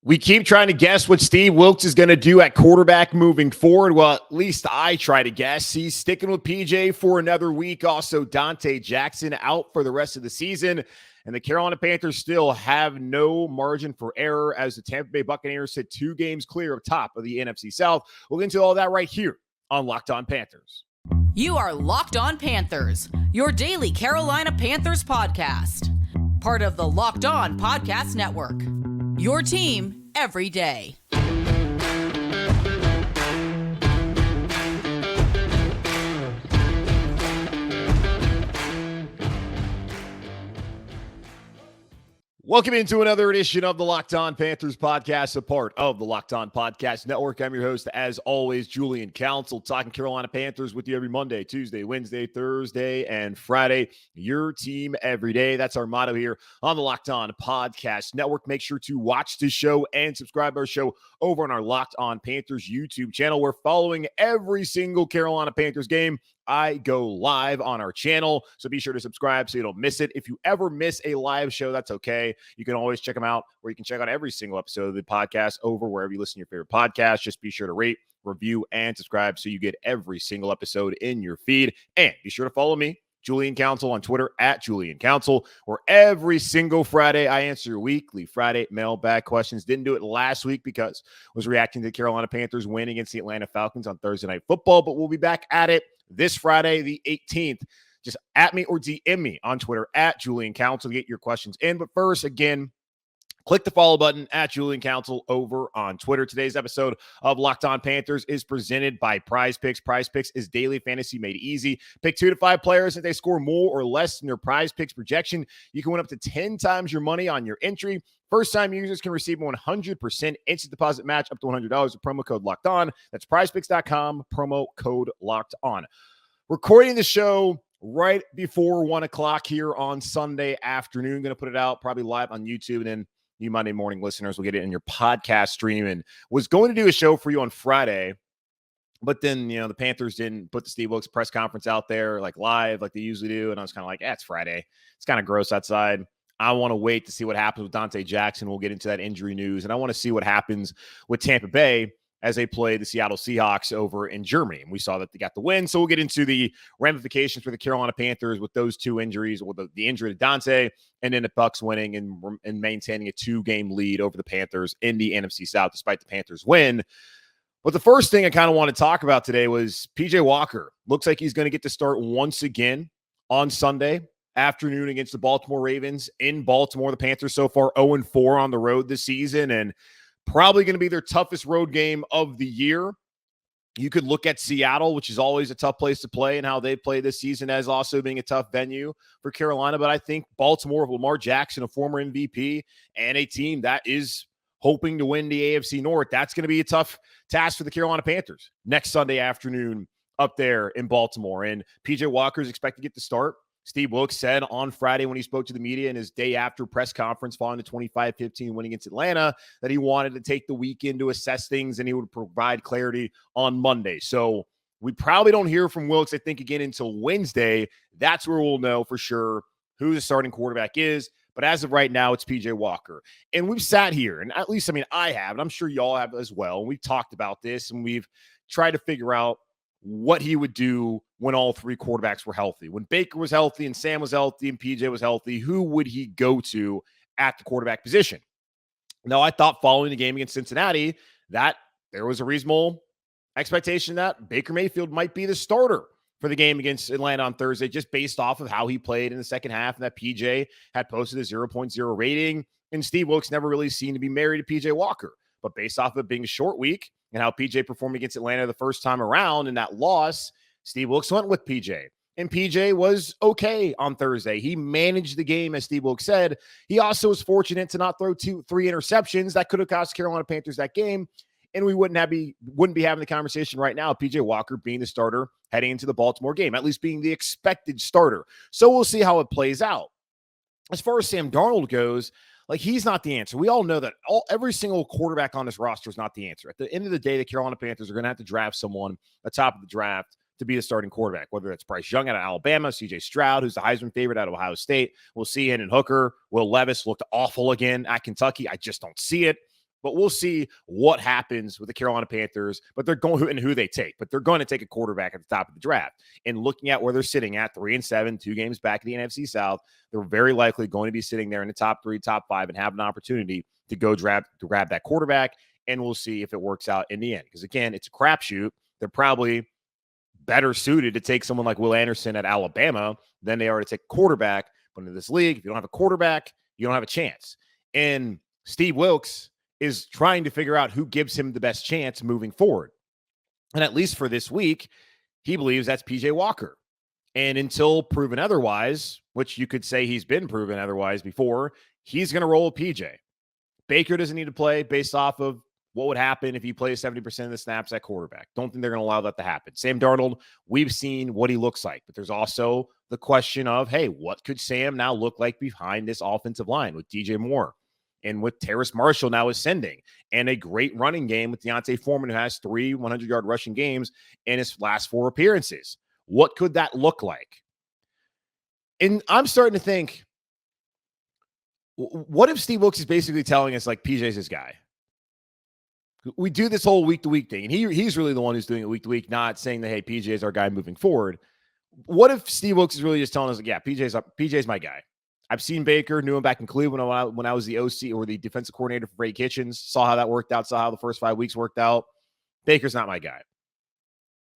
We keep trying to guess what Steve Wilks is going to do at quarterback moving forward. Well, at least I try to guess. He's sticking with PJ for another week. Also, Dante Jackson out for the rest of the season. And the Carolina Panthers still have no margin for error as the Tampa Bay Buccaneers sit 2 games clear of top of the NFC South. We'll get into all that right here on Locked On Panthers. You are Locked On Panthers, your daily Carolina Panthers podcast. Part of the Locked On Podcast Network. Your team every day. Welcome into another edition of the Locked On Panthers podcast, a part of the Locked On Podcast Network. I'm your host, as always, Julian Council, talking Carolina Panthers with you every Monday, Tuesday, Wednesday, Thursday, and Friday. Your team every day. That's our motto here on the Locked On Podcast Network. Make sure to watch the show and subscribe to our show over on our Locked On Panthers YouTube channel. We're following every single Carolina Panthers game. I go live on our channel, so be sure to subscribe so you don't miss it. If you ever miss a live show, that's okay. You can always check them out, or you can check out every single episode of the podcast over wherever you listen to your favorite podcast. Just be sure to rate, review, and subscribe so you get every single episode in your feed. And be sure to follow me, Julian Council, on Twitter at Julian Council, where every single Friday I answer your weekly Friday mailbag questions. Didn't do it last week because I was reacting to the Carolina Panthers win against the Atlanta Falcons on Thursday Night Football, but we'll be back at it this Friday, the 18th. Just at me or DM me on Twitter at Julian Council to get your questions in. But first, again, click the follow button at Julian Council over on Twitter. Today's episode of Locked On Panthers is presented by Prize Picks. Prize Picks is daily fantasy made easy. Pick 2 to 5 players. If they score more or less than their Prize Picks projection, you can win up to 10 times your money on your entry. First-time users can receive a 100% instant deposit match up to $100 with promo code Locked On. That's prizepicks.com, promo code Locked On. Recording the show right before 1 o'clock here on Sunday afternoon. Going to put it out probably live on YouTube, and then you Monday morning listeners will get it in your podcast stream. And was going to do a show for you on Friday, but then, the Panthers didn't put the Steve Wilks press conference out there like live like they usually do. And I was kind of like, it's Friday. It's kind of gross outside. I want to wait to see what happens with Dante Jackson. We'll get into that injury news. And I want to see what happens with Tampa Bay as they play the Seattle Seahawks over in Germany. And we saw that they got the win. So we'll get into the ramifications for the Carolina Panthers with those 2 injuries, with the injury to Dante and then the Bucs winning and maintaining a 2-game lead over the Panthers in the NFC South, despite the Panthers win. But the first thing I kind of want to talk about today was PJ Walker. Looks like he's going to get to start once again on Sunday afternoon against the Baltimore Ravens in Baltimore. The Panthers so far 0-4 on the road this season, and probably going to be their toughest road game of the year. You could look at Seattle, which is always a tough place to play, and how they play this season as also being a tough venue for Carolina. But I think Baltimore with Lamar Jackson, a former MVP, and a team that is hoping to win the AFC North, that's going to be a tough task for the Carolina Panthers next Sunday afternoon up there in Baltimore. And PJ Walker is expected to get the start. Steve Wilks said on Friday when he spoke to the media in his day after press conference following the 25-15 win against Atlanta that he wanted to take the weekend to assess things and he would provide clarity on Monday. So we probably don't hear from Wilks, I think, again until Wednesday. That's where we'll know for sure who the starting quarterback is. But as of right now, it's PJ Walker. And we've sat here, and at least, I have, and I'm sure y'all have as well. We've talked about this, and we've tried to figure out what he would do when all 3 quarterbacks were healthy. When Baker was healthy and Sam was healthy and PJ was healthy, who would he go to at the quarterback position? Now, I thought following the game against Cincinnati that there was a reasonable expectation that Baker Mayfield might be the starter for the game against Atlanta on Thursday, just based off of how he played in the second half and that PJ had posted a 0.0 rating. And Steve Wilks never really seemed to be married to PJ Walker. But based off of it being a short week and how PJ performed against Atlanta the first time around in that loss, Steve Wilks went with PJ. And PJ was okay on Thursday. He managed the game, as Steve Wilks said. He also was fortunate to not throw 2-3 interceptions. That could have cost Carolina Panthers that game. And we wouldn't be having the conversation right now, PJ Walker being the starter heading into the Baltimore game, at least being the expected starter. So we'll see how it plays out. As far as Sam Darnold goes, he's not the answer. We all know that every single quarterback on this roster is not the answer. At the end of the day, the Carolina Panthers are going to have to draft someone at the top of the draft to be the starting quarterback, whether it's Bryce Young out of Alabama, C.J. Stroud, who's the Heisman favorite out of Ohio State. We'll see Hendon Hooker. Will Levis looked awful again at Kentucky. I just don't see it. But we'll see what happens with the Carolina Panthers, but they're going and who they take. But they're going to take a quarterback at the top of the draft. And looking at where they're sitting at 3-7, 2 games back in the NFC South, they're very likely going to be sitting there in the top 3, top 5, and have an opportunity to go grab that quarterback. And we'll see if it works out in the end. Because again, it's a crapshoot. They're probably better suited to take someone like Will Anderson at Alabama than they are to take a quarterback. But in this league, if you don't have a quarterback, you don't have a chance. And Steve Wilks is trying to figure out who gives him the best chance moving forward. And at least for this week, he believes that's PJ Walker. And until proven otherwise, which you could say he's been proven otherwise before, he's going to roll with PJ. Baker doesn't need to play based off of what would happen if he plays 70% of the snaps at quarterback. Don't think they're going to allow that to happen. Sam Darnold, we've seen what he looks like, but there's also the question of, hey, what could Sam now look like behind this offensive line with DJ Moore and with Terrace Marshall now ascending and a great running game with Deontay Foreman, who has 3 100-yard rushing games in his last 4 appearances. What could that look like? And I'm starting to think, what if Steve Wilks is basically telling us like PJ's his guy? We do this whole week-to-week thing, and he's really the one who's doing it week-to-week, not saying that, hey, PJ is our guy moving forward. What if Steve Wilks is really just telling us, like, yeah, PJ's my guy. I've seen Baker, knew him back in Cleveland when I was the OC or the defensive coordinator for Freddie Kitchens, saw how that worked out, saw how the first 5 weeks worked out. Baker's not my guy.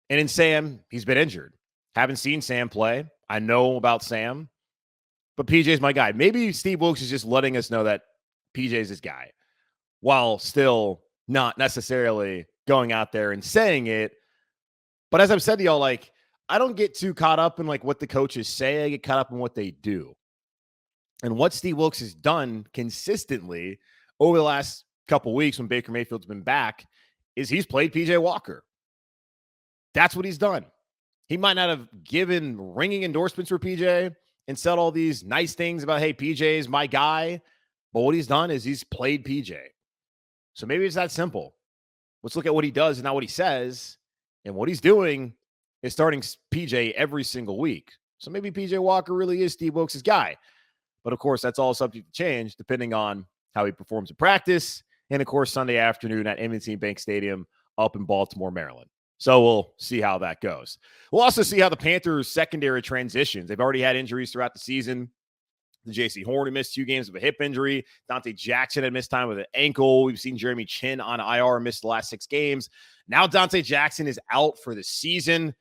And in Sam, he's been injured. Haven't seen Sam play. I know about Sam, but PJ's my guy. Maybe Steve Wilks is just letting us know that PJ's his guy while still not necessarily going out there and saying it. But as I've said to y'all, like, I don't get too caught up in like what the coaches say. I get caught up in what they do. And what Steve Wilks has done consistently over the last couple weeks when Baker Mayfield's been back is he's played PJ Walker. That's what he's done. He might not have given ringing endorsements for PJ and said all these nice things about, hey, PJ is my guy. But what he's done is he's played PJ. So maybe it's that simple. Let's look at what he does and not what he says. And what he's doing is starting PJ every single week. So maybe PJ Walker really is Steve Wilks' guy. But, of course, that's all subject to change depending on how he performs in practice. And, of course, Sunday afternoon at M&T Bank Stadium up in Baltimore, Maryland. So we'll see how that goes. We'll also see how the Panthers' secondary transitions. They've already had injuries throughout the season. The J.C. Horn who missed 2 games with a hip injury. Dante Jackson had missed time with an ankle. We've seen Jeremy Chin on IR miss the last 6 games. Now Dante Jackson is out for the season.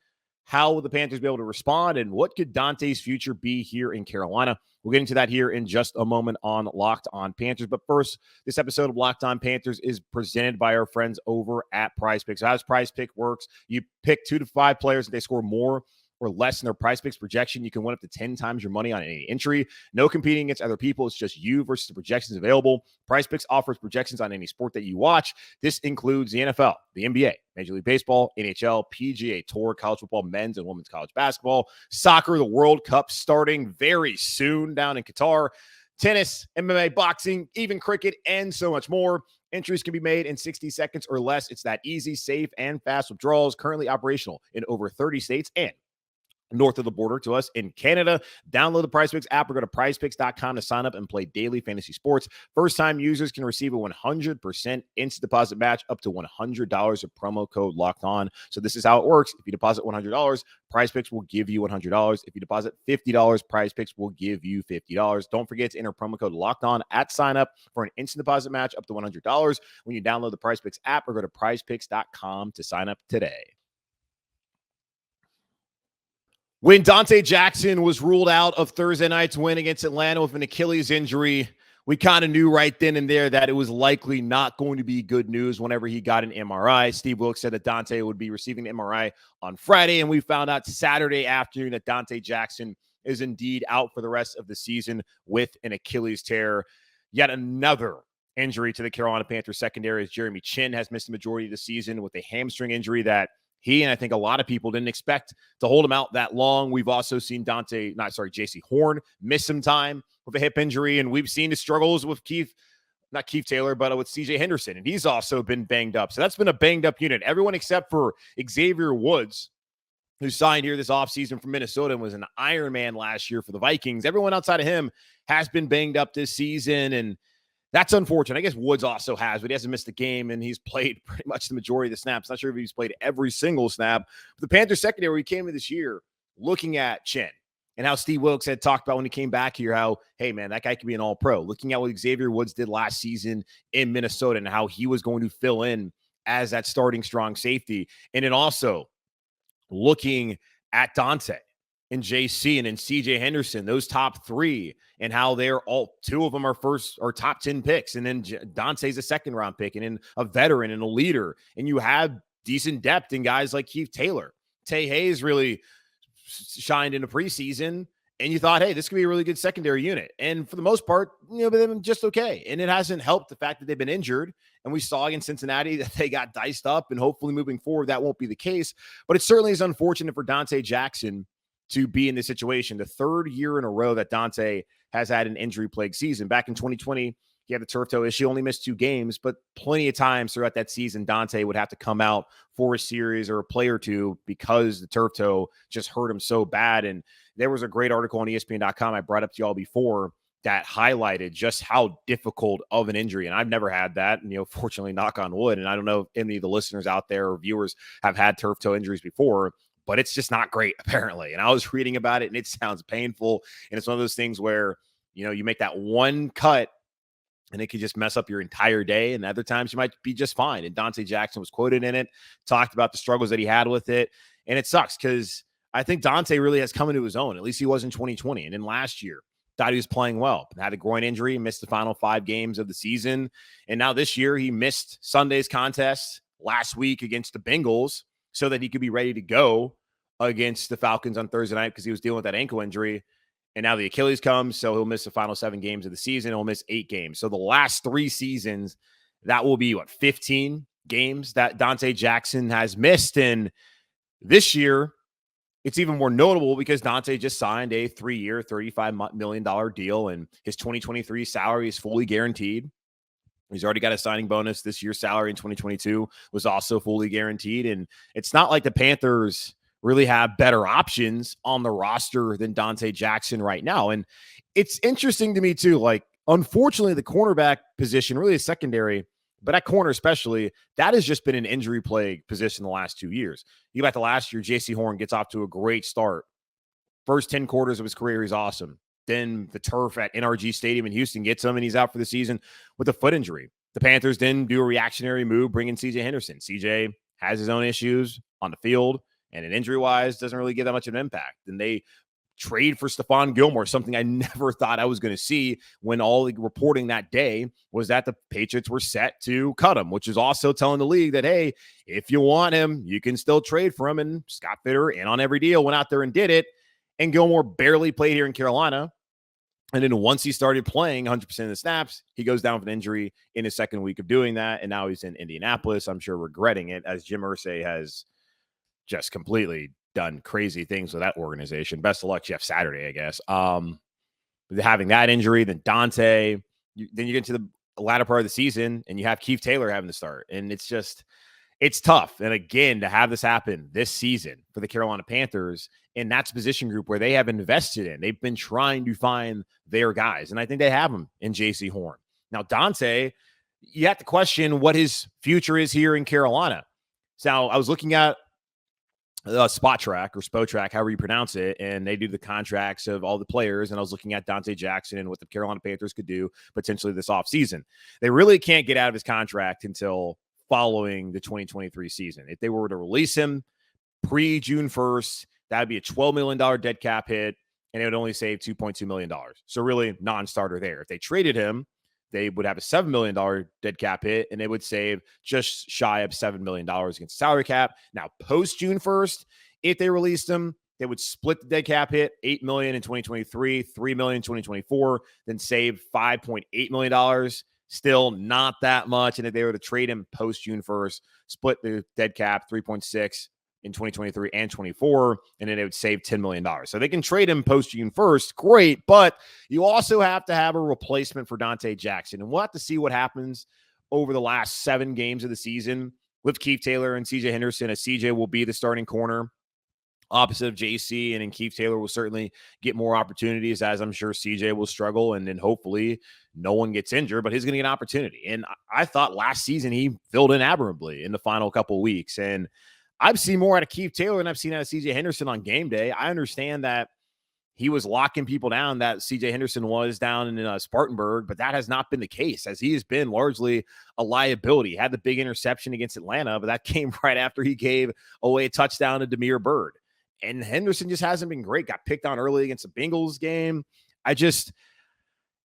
How will the Panthers be able to respond, and what could Dante's future be here in Carolina? We'll get into that here in just a moment on Locked On Panthers. But first, this episode of Locked On Panthers is presented by our friends over at Prize Picks. So how does Prize Pick works? You pick 2 to 5 players, and they score more or less in their Prize Picks projection. You can win up to 10 times your money on any entry. No competing against other people. It's just you versus the projections available. Prize Picks offers projections on any sport that you watch. This includes the NFL, the NBA, Major League Baseball, NHL, PGA Tour, college football, men's and women's college basketball, soccer, the World Cup starting very soon down in Qatar, tennis, MMA, boxing, even cricket, and so much more. Entries can be made in 60 seconds or less. It's that easy, safe, and fast withdrawals. Currently operational in over 30 states and north of the border to us in Canada. Download the PrizePicks app or go to prizepicks.com to sign up and play daily fantasy sports. First-time users can receive a 100% instant deposit match up to $100 of promo code Locked On. So this is how it works. If you deposit $100, PrizePicks will give you $100. If you deposit $50, PrizePicks will give you $50. Don't forget to enter promo code Locked On at sign up for an instant deposit match up to $100 when you download the PrizePicks app or go to prizepicks.com to sign up today. When Dante Jackson was ruled out of Thursday night's win against Atlanta with an Achilles injury, we kind of knew right then and there that it was likely not going to be good news whenever he got an MRI. Steve Wilks said that Dante would be receiving the MRI on Friday, and we found out Saturday afternoon that Dante Jackson is indeed out for the rest of the season with an Achilles tear. Yet another injury to the Carolina Panthers secondary as Jeremy Chin has missed the majority of the season with a hamstring injury that he and I think a lot of people didn't expect to hold him out that long. We've also seen J.C. Horn miss some time with a hip injury, and we've seen the struggles with not Keith Taylor, but with C.J. Henderson, and he's also been banged up. So that's been a banged-up unit. Everyone except for Xavier Woods, who signed here this offseason from Minnesota and was an Iron Man last year for the Vikings. Everyone outside of him has been banged up this season, and That's unfortunate. I guess Woods also has, but he hasn't missed a game, and he's played pretty much the majority of the snaps. Not sure if he's played every single snap. But the Panthers secondary, we came in this year looking at Chin and how Steve Wilks had talked about when he came back here, how, hey, man, that guy could be an all-pro. Looking at what Xavier Woods did last season in Minnesota and how he was going to fill in as that starting strong safety. And then also looking at Dante and JC and then CJ Henderson, those top three, and how they're all, two of them are first or top 10 picks. And then Dante's a second round pick and then a veteran and a leader. And you have decent depth in guys like Keith Taylor. Tay Hayes really shined in the preseason, and you thought, hey, this could be a really good secondary unit. And for the most part, but they've been just okay. And it hasn't helped the fact that they've been injured. And we saw against Cincinnati that they got diced up, and hopefully moving forward, that won't be the case. But it certainly is unfortunate for Dante Jackson to be in this situation. The third year in a row that Dante has had an injury-plagued season. Back in 2020, he had the turf toe issue, only missed 2 games, but plenty of times throughout that season, Dante would have to come out for a series or a play or two because the turf toe just hurt him so bad. And there was a great article on ESPN.com I brought up to y'all before that highlighted just how difficult of an injury. And I've never had that, fortunately, knock on wood. And I don't know if any of the listeners out there or viewers have had turf toe injuries before, but it's just not great, apparently. And I was reading about it, and it sounds painful. And it's one of those things where, you make that one cut, and it could just mess up your entire day. And other times you might be just fine. And Dante Jackson was quoted in it, talked about the struggles that he had with it. And it sucks because I think Dante really has come into his own. At least he was in 2020. And then last year, thought he was playing well. Had a groin injury, missed the final 5 games of the season. And now this year, he missed Sunday's contest last week against the Bengals so that he could be ready to go against the Falcons on Thursday night because he was dealing with that ankle injury. And now the Achilles comes, so he'll miss the final 7 games of the season. He'll miss 8 games. So the last 3 seasons, that will be, 15 games that Dante Jackson has missed. And this year, it's even more notable because Dante just signed a 3-year, $35 million deal, and his 2023 salary is fully guaranteed. He's already got a signing bonus. This year's salary in 2022 was also fully guaranteed. And it's not like the Panthers really have better options on the roster than Dante Jackson right now. And it's interesting to me too, like, unfortunately, the cornerback position, really a secondary, but at corner especially, that has just been an injury plague position the last 2 years. You go back to last year, J.C. Horn gets off to a great start. First 10 quarters of his career, he's awesome. Then the turf at NRG Stadium in Houston gets him, and he's out for the season with a foot injury. The Panthers then do a reactionary move, bring in CJ Henderson. CJ has his own issues on the field, and an injury-wise doesn't really get that much of an impact. And they trade for Stephon Gilmore, something I never thought I was going to see when all the reporting that day was that the Patriots were set to cut him, which is also telling the league that, hey, if you want him, you can still trade for him. And Scott Fitter, in on every deal, went out there and did it. And Gilmore barely played here in Carolina. And then once he started playing 100% of the snaps, he goes down with an injury in his second week of doing that. And now he's in Indianapolis, I'm sure regretting it, as Jim Irsay has just completely done crazy things with that organization. Best of luck, Jeff Saturday, I guess. Having that injury, then Dante, then you get into the latter part of the season and you have Keith Taylor having to start. And it's tough. And again, to have this happen this season for the Carolina Panthers, and that's a position group where they have invested in. They've been trying to find their guys. And I think they have them in J.C. Horn. Now, Dante, you have to question what his future is here in Carolina. So I was looking at Spot Track or Spo Track, however you pronounce it, and they do the contracts of all the players. And I was looking at Dante Jackson and what the Carolina Panthers could do potentially this offseason. They really can't get out of his contract until following the 2023 season. If they were to release him pre-June 1st, that would be a $12 million dead cap hit, and it would only save $2.2 million. So really non-starter there. If they traded him, they would have a $7 million dead cap hit, and they would save just shy of $7 million against the salary cap. Now, post-June 1st, if they released him, they would split the dead cap hit, $8 million in 2023, $3 million in 2024, then save $5.8 million. Still not that much. And if they were to trade him post-June 1st, split the dead cap, 3.6 in 2023 and 24, and then it would save $10 million. So they can trade him post-June 1st. Great, but you also have to have a replacement for Dante Jackson. And we'll have to see what happens over the last 7 games of the season with Keith Taylor and CJ Henderson, as CJ will be the starting corner opposite of JC, and then Keith Taylor will certainly get more opportunities, as I'm sure CJ will struggle, and then hopefully no one gets injured, but he's going to get an opportunity. And I thought last season he filled in admirably in the final couple of weeks, and I've seen more out of Keith Taylor than I've seen out of CJ Henderson on game day. I understand that he was locking people down, that CJ Henderson was down in Spartanburg, but that has not been the case, as he has been largely a liability. He had the big interception against Atlanta, but that came right after he gave away a touchdown to Damiere Byrd. And Henderson just hasn't been great. Got picked on early against the Bengals game. It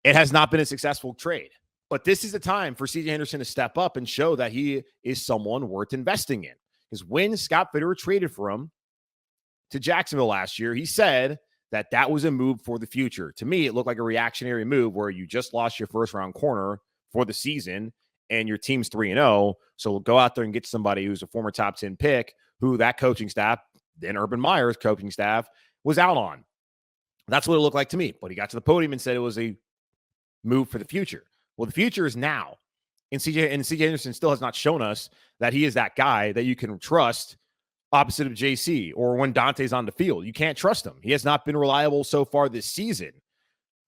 has not been a successful trade. But this is the time for CJ Henderson to step up and show that he is someone worth investing in. Because when Scott Fitterer traded for him to Jacksonville last year, he said that was a move for the future. To me, it looked like a reactionary move where you just lost your first-round corner for the season and your team's 3-0. So go out there and get somebody who's a former top 10 pick, who that coaching staff, then Urban Meyer's coaching staff, was out on. That's what it looked like to me. But he got to the podium and said it was a move for the future. Well, the future is now. And CJ Henderson still has not shown us that he is that guy that you can trust opposite of JC or when Dante's on the field. You can't trust him. He has not been reliable so far this season.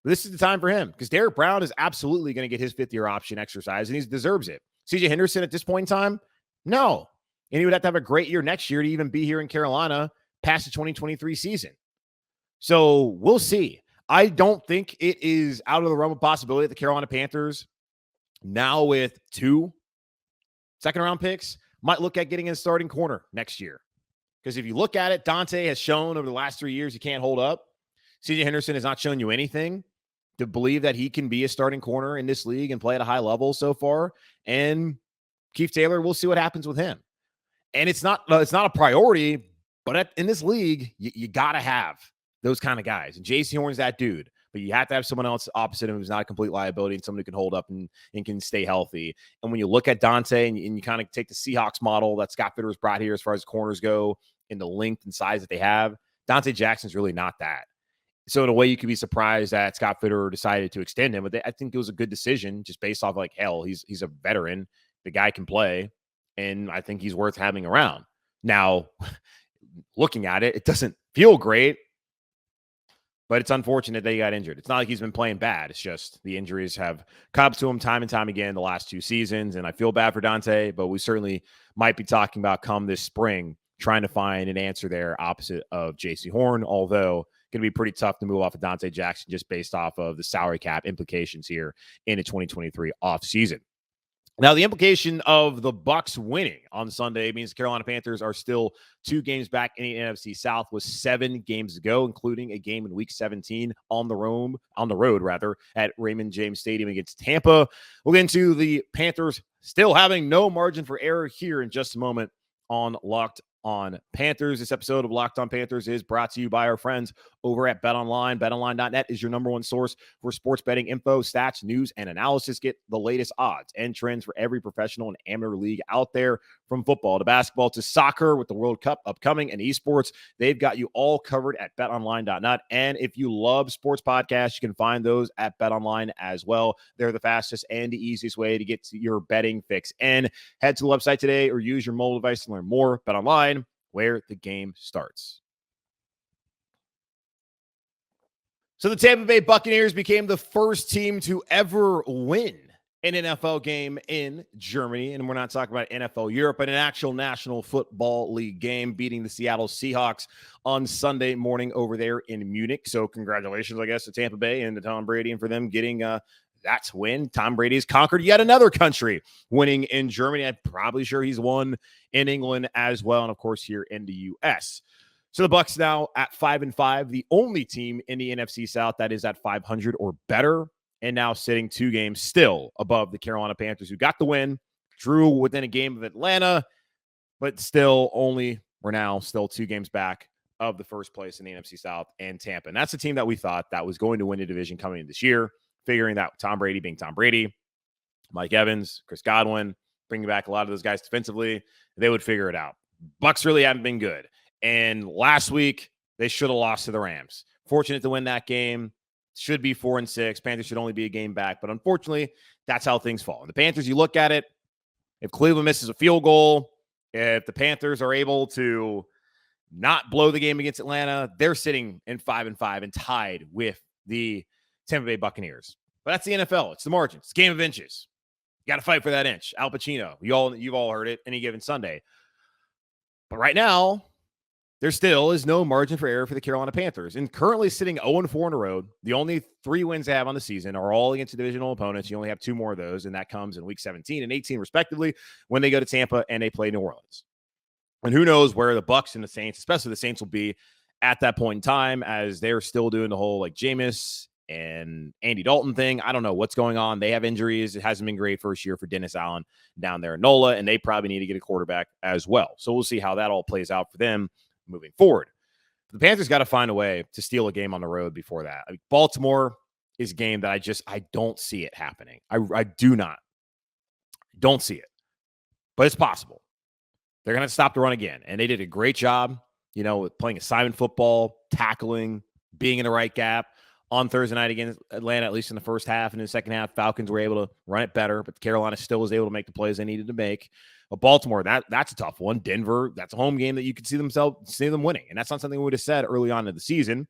But this is the time for him, because Derrick Brown is absolutely going to get his fifth-year option exercise, and he deserves it. CJ Henderson at this point in time, no. And he would have to have a great year next year to even be here in Carolina past the 2023 season. So we'll see. I don't think it is out of the realm of possibility that the Carolina Panthers, now with 2 second-round picks, might look at getting a starting corner next year. Because if you look at it, Dante has shown over the last 3 years he can't hold up. CJ Henderson has not shown you anything to believe that he can be a starting corner in this league and play at a high level so far. And Keith Taylor, we'll see what happens with him. And it's not a priority, but in this league, you got to have those kind of guys. And J.C. Horn's that dude. But you have to have someone else opposite him who's not a complete liability and someone who can hold up and can stay healthy. And when you look at Dante and you kind of take the Seahawks model that Scott Fitterer's brought here as far as corners go and the length and size that they have, Dante Jackson's really not that. So in a way, you could be surprised that Scott Fitterer decided to extend him. But I think it was a good decision just based off he's a veteran. The guy can play. And I think he's worth having around. Now, looking at it, it doesn't feel great. But it's unfortunate that he got injured. It's not like he's been playing bad. It's just the injuries have come to him time and time again the last 2 seasons. And I feel bad for Dante, but we certainly might be talking about come this spring trying to find an answer there opposite of J.C. Horn, although going to be pretty tough to move off of Dante Jackson just based off of the salary cap implications here in the 2023 offseason. Now, the implication of the Bucs winning on Sunday means the Carolina Panthers are still 2 games back in the NFC South with 7 games to go, including a game in Week 17 on the road at Raymond James Stadium against Tampa. We'll get into the Panthers still having no margin for error here in just a moment on Locked on Panthers. This episode of Locked on Panthers is brought to you by our friends over at BetOnline. BetOnline.net is your number one source for sports betting info, stats, news, and analysis. Get the latest odds and trends for every professional and amateur league out there, from football to basketball to soccer with the World Cup upcoming and esports. They've got you all covered at BetOnline.net. And if you love sports podcasts, you can find those at BetOnline as well. They're the fastest and the easiest way to get to your betting fix. And head to the website today or use your mobile device to learn more. BetOnline, where the game starts. So the Tampa Bay Buccaneers became the first team to ever win an NFL game in Germany. And we're not talking about NFL Europe, but an actual National Football League game, beating the Seattle Seahawks on Sunday morning over there in Munich. So congratulations, I guess, to Tampa Bay and to Tom Brady and for them getting that win. Tom Brady's conquered yet another country, winning in Germany. I'm probably sure he's won in England as well, and of course here in the U.S. So the Bucs now at 5-5, the only team in the NFC South that is at 500 or better, and now sitting 2 games still above the Carolina Panthers, who got the win, drew within a game of Atlanta, but we're now still 2 games back of the first place in the NFC South and Tampa. And that's the team that we thought that was going to win the division coming in this year, figuring that Tom Brady being Tom Brady, Mike Evans, Chris Godwin, bringing back a lot of those guys defensively, they would figure it out. Bucs really haven't been good. And last week, they should have lost to the Rams. Fortunate to win that game. Should be 4-6. Panthers should only be a game back. But unfortunately, that's how things fall. And the Panthers, you look at it, if Cleveland misses a field goal, if the Panthers are able to not blow the game against Atlanta. They're sitting in 5-5 and tied with the Tampa Bay Buccaneers. But that's the NFL. It's the margins. It's a game of inches. You got to fight for that inch. Al Pacino. You've all heard it any given Sunday. But right now, there still is no margin for error for the Carolina Panthers. And currently sitting 0-4 on the road, the only 3 wins they have on the season are all against divisional opponents. You only have 2 more of those, and that comes in week 17 and 18, respectively, when they go to Tampa and they play New Orleans. And who knows where the Bucs and the Saints, especially the Saints, will be at that point in time, as they're still doing the whole like Jameis and Andy Dalton thing. I don't know what's going on. They have injuries. It hasn't been great first year for Dennis Allen down there in NOLA, and they probably need to get a quarterback as well. So we'll see how that all plays out for them moving forward. The Panthers got to find a way to steal a game on the road before that. I mean, Baltimore is a game that I don't see it happening. I don't see it, but it's possible. They're going to stop the run again, and they did a great job, with playing assignment football, tackling, being in the right gap on Thursday night against Atlanta, at least in the first half. And in the second half, Falcons were able to run it better, but Carolina still was able to make the plays they needed to make. But Baltimore, that's a tough one. Denver, that's a home game that you could see them winning. And that's not something we would have said early on in the season.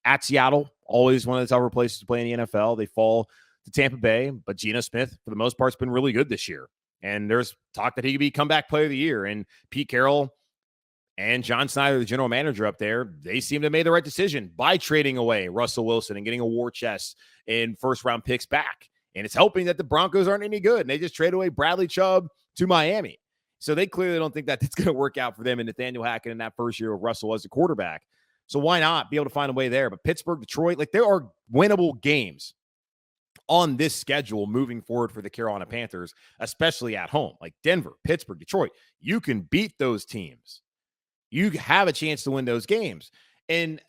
At Seattle, always one of the tougher places to play in the NFL. They fall to Tampa Bay, but Geno Smith, for the most part, has been really good this year. And there's talk that he could be comeback player of the year. And Pete Carroll and John Snyder, the general manager up there, they seem to have made the right decision by trading away Russell Wilson and getting a war chest in first-round picks back. And it's helping that the Broncos aren't any good. And they just traded away Bradley Chubb to Miami. So they clearly don't think that it's going to work out for them and Nathaniel Hackett in that first year of Russell as a quarterback. So why not be able to find a way there? But Pittsburgh, Detroit, there are winnable games on this schedule moving forward for the Carolina Panthers, especially at home. Like Denver, Pittsburgh, Detroit. You can beat those teams. You have a chance to win those games. And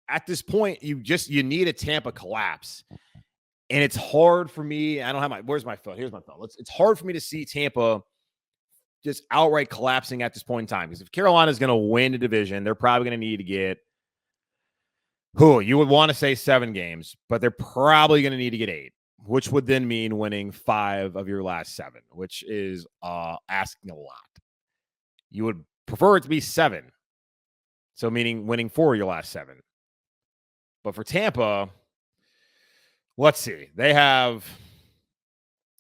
at this point, you need a Tampa collapse. And it's hard for me. I don't have where's my phone? Here's my phone. It's hard for me to see Tampa just outright collapsing at this point in time. Because if Carolina is going to win the division, they're probably going to need to get, you would want to say 7 games, but they're probably going to need to get 8, which would then mean winning 5 of your last 7, which is asking a lot. You would prefer it to be 7. So meaning winning 4 of your last 7. But for Tampa, let's see. They have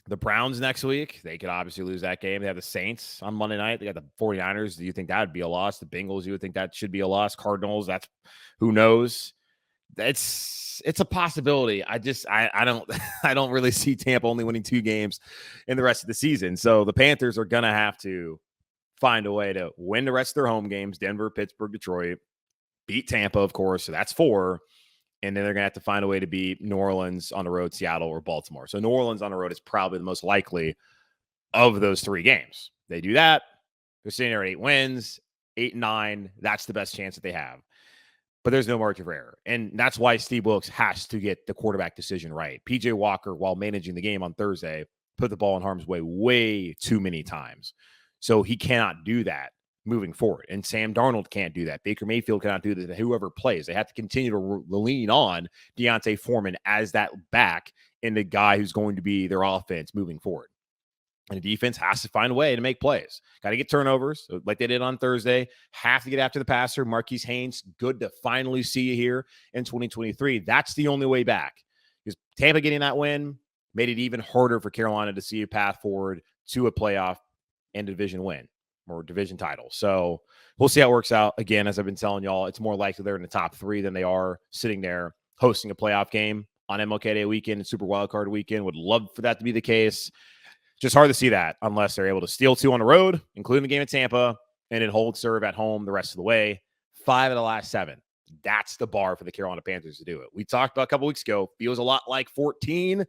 the Browns next week. They could obviously lose that game. They have the Saints on Monday night. They got the 49ers. Do you think that would be a loss? The Bengals, you would think that should be a loss. Cardinals, that's who knows. It's a possibility. I don't really see Tampa only winning 2 games in the rest of the season. So the Panthers are going to have to find a way to win the rest of their home games, Denver, Pittsburgh, Detroit, beat Tampa, of course. So that's 4. And then they're going to have to find a way to beat New Orleans on the road, Seattle, or Baltimore. So New Orleans on the road is probably the most likely of those 3 games. They do that. They're sitting there at 8 wins, 8-9. That's the best chance that they have. But there's no margin for error. And that's why Steve Wilks has to get the quarterback decision right. PJ Walker, while managing the game on Thursday, put the ball in harm's way too many times. So he cannot do that moving forward. And Sam Darnold can't do that. Baker Mayfield cannot do that. Whoever plays, they have to continue to lean on Deontay Foreman as that back and the guy who's going to be their offense moving forward. And the defense has to find a way to make plays. Got to get turnovers like they did on Thursday. Have to get after the passer. Marquise Haynes, good to finally see you here in 2023. That's the only way back. Because Tampa getting that win made it even harder for Carolina to see a path forward to a playoff and a division win or division title. So we'll see how it works out. Again, as I've been telling y'all, it's more likely they're in the top 3 than they are sitting there hosting a playoff game on MLK Day weekend and Super Wildcard weekend. Would love for that to be the case. Just hard to see that unless they're able to steal 2 on the road, including the game at Tampa, and then hold serve at home the rest of the way. 5 of the last 7. That's the bar for the Carolina Panthers to do it. We talked about a couple weeks ago. Feels a lot like 14. In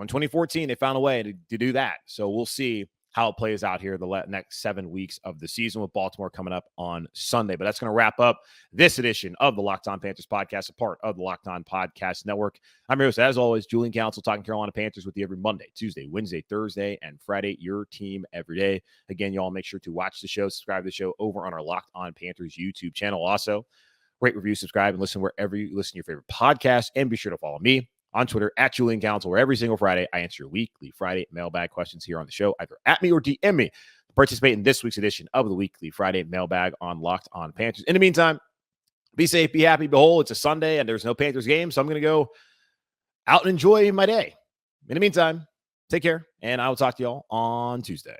2014, they found a way to do that. So we'll see how it plays out here the next 7 weeks of the season, with Baltimore coming up on Sunday. But that's going to wrap up this edition of the Locked On Panthers podcast, a part of the Locked On Podcast Network. I'm your host, as always, Julian Council, talking Carolina Panthers with you every Monday, Tuesday, Wednesday, Thursday, and Friday. Your team every day. Again, y'all make sure to watch the show, subscribe to the show over on our Locked On Panthers YouTube channel. Also, rate, review, subscribe, and listen wherever you listen to your favorite podcast. And be sure to follow me on Twitter at Julian Council, where every single Friday I answer your weekly Friday mailbag questions here on the show. Either at me or DM me. The participate in this week's edition of the weekly Friday mailbag on Locked On Panthers. In the meantime, be safe, be happy, be whole. It's a Sunday and there's no Panthers game, so I'm going to go out and enjoy my day. In the meantime, take care, and I will talk to y'all on Tuesday.